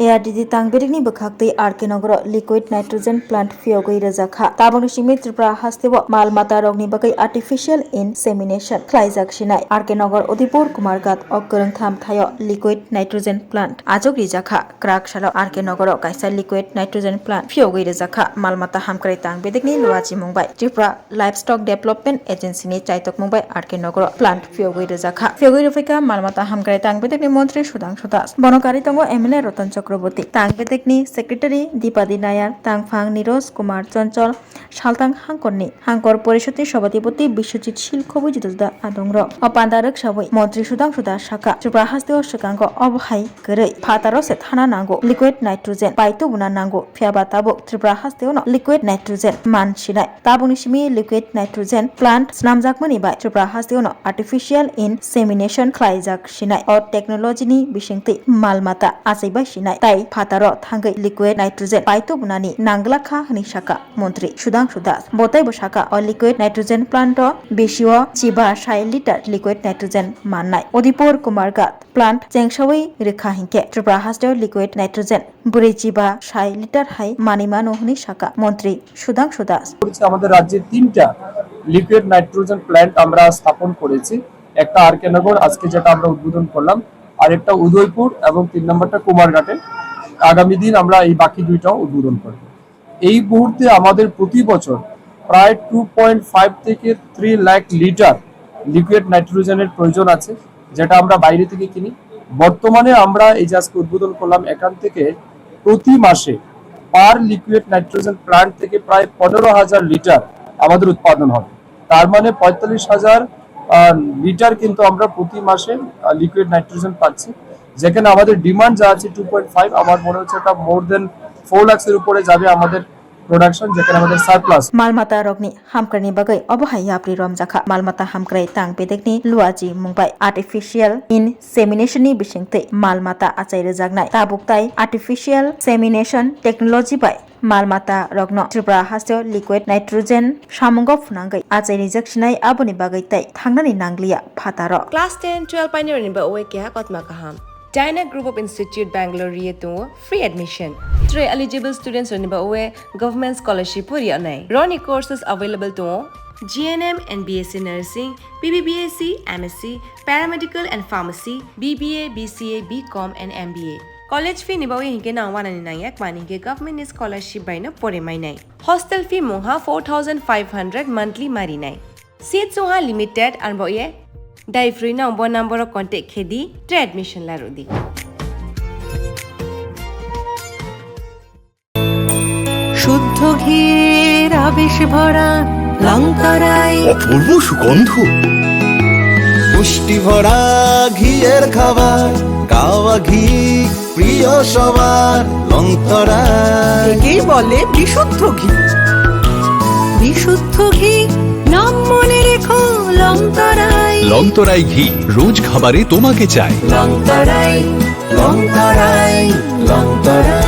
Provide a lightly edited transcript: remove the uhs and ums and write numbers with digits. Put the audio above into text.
ARDD tangberekni bwkhakti RK Nagaro liquid nitrogen plant phiyogwi rwjakha tabangni simi Tripura hasteo mal mata rokni bagwi artificial insemination khlaijak sinai RK Nagar Udipur Kumargat ok kwrwngtham thaio liquid nitrogen plant ajok rijakha krak salo RK Nagaro kaisa liquid nitrogen plant phiyogwi rwjakha mal mata hamkrai tangbedekni luachi mungbai Tripura Livestock Development Agency ni chaitok mungbai RK Nagaro plant phiyogwi rwjakha phiyogwi rwfaika mal mata hamkrai tangbedekni mantri Sudhanshu Das bonokari tongo MLA Ratan Chakraborty tangbetekni secretary Dipadi Nayar tangphang Niroz Kumar Chanchal saltang hangkorni hangkor porishotni সভাপতি বিশ্বজিৎ শিলখবুই জুদা আদংর অপান্দারক সাবই মন্ত্রী Sudhanshu Das সাকা ত্রিপুরা হাস্তেও সকাঙ্গ অবহাই গরৈ ফাতারো সে থানা নাঙ্গো liquid nitrogen পাইতো বুনা নাঙ্গো ফিয়াবা তাবো ত্রিপুরা হাস্তেও liquid nitrogen মান সিনাই তাবুনি সিমি লিকুইড নাইট্রোজেন প্লান্ট স্নামজাকমানি বাই ত্রিপুরা হাস্তেও আর্টিফিশিয়াল ইনসেমিনেশন খ্লাইজাক সিনাই অ টেকনোলজিনি বিশিংতি মালমাতা আচাইবাই সিনাই তাই ফাতারো থাঙ্গৈ লিকুইড নাইট্রোজেন পাইতো বুনানি নাंगलाखा হনি সাকা মন্ত্রী Sudhanshu Das বতাইবো সাকা অ লিকুইড নাইট্রোজেন প্লান্ট বেশিও চিবা 60 লিটার লিকুইড নাইট্রোজেন মাননাই অদিপুর কুমারগাত প্লান্ট চেংসাওই রেখা হিংকে ত্রিপুরা হাস্টেও লিকুইড নাইট্রোজেন বুড়ি চিবা 60 লিটার হাই মানিমান হনি সাকা মন্ত্রী Sudhanshu Das আমাদের রাজ্যে 3টা লিকুইড নাইট্রোজেন প্ল্যান্ট আমরা স্থাপন করেছি একটা RK নগর আজকে যেটা আমরা উদ্বোধন করলাম আর একটা উদয়পুর এবং 3 নম্বরটা কুমারঘাটে আগামী দিন আমরা এই বাকি দুইটাও উদ্বোধন করব এই মুহূর্তে আমাদের প্রতি বছর প্রায় 2.5 থেকে 3 লাখ লিটার লিকুইড নাইট্রোজেনের প্রয়োজন আছে যেটা আমরা বাইরে থেকে কিনি বর্তমানে আমরা এই যে আজকে উদ্বোধন করলাম এখান থেকে প্রতি মাসে পার লিকুইড নাইট্রোজেন প্ল্যান্ট থেকে প্রায় 15,000 লিটার আমাদের উৎপাদন হবে তার মানে 45,000 লিটার কিন্তু আমরা প্রতি মাসে লিকুইড নাইট্রোজেন পাচ্ছি যেখানে আমাদের ডিমান্ড যা আছে 2.5 আমার মনে হচ্ছে এটা মোর দেন 4 লাখের উপরে যাবে আমাদের প্রোডাকশন যেখানে আমাদের সারপ্লাস মালমাতা রগনি হামক্রানি বাগৈ অবহাই আপনি রমজাখা মালমাতা হামক্রাই তাং বেদেকনি লুয়াজি মুংবাই আর্টিফিশিয়াল ইনসেমিনেশননি বিশিংতে মালমাতা আচাইরে জাগনাই তাবুকতাই আর্টিফিশিয়াল সেমিনেশন টেকনোলজি বাই মালমাতা রগ্ন ত্রিপুরা হাস্টেও লিকুইড নাইট্রোজেন সামঙ্গ ফুনাঙ্গৈ আচাইনি জাকসিনাই আবনি বাগৈ তাই থাंगनानि Nangalia फातारो Class 10 12 pioneer ba owe kya kotma kaham China Group of Institute Bangalore to free admission. 3 eligible students are owe government scholarship puri anai. Roni courses available to GNM and BSc Nursing, BBBSc, MSc, Paramedical and Pharmacy, BBA, BCA, BCom and MBA. College fee ni bawi hinke na wana ni nang yak mani ke government scholarship by no pore mai nai. Hostel fee moha 4,500 monthly mari nai. Seats oha limited and boye Dai free na umbo number of contact khedi tre admission la rodi. শুদ্ধ ঘির আবেশ ভরা লঙ্কারাই অপূর্ব সুগন্ধ পুষ্টি ভরা ঘিয়ের খাবার গাওয়া ঘি প্রিয় সবার লঙ্কারাই একেই বলে বিশুদ্ধ ঘি বিশুদ্ধ ঘি নাম মনে রেখো লঙ্কারাই লংতরাই ঘি রোজ খাবারে তোমাকে চাই লঙ্কারাই লঙ্কারাই লঙ্কারাই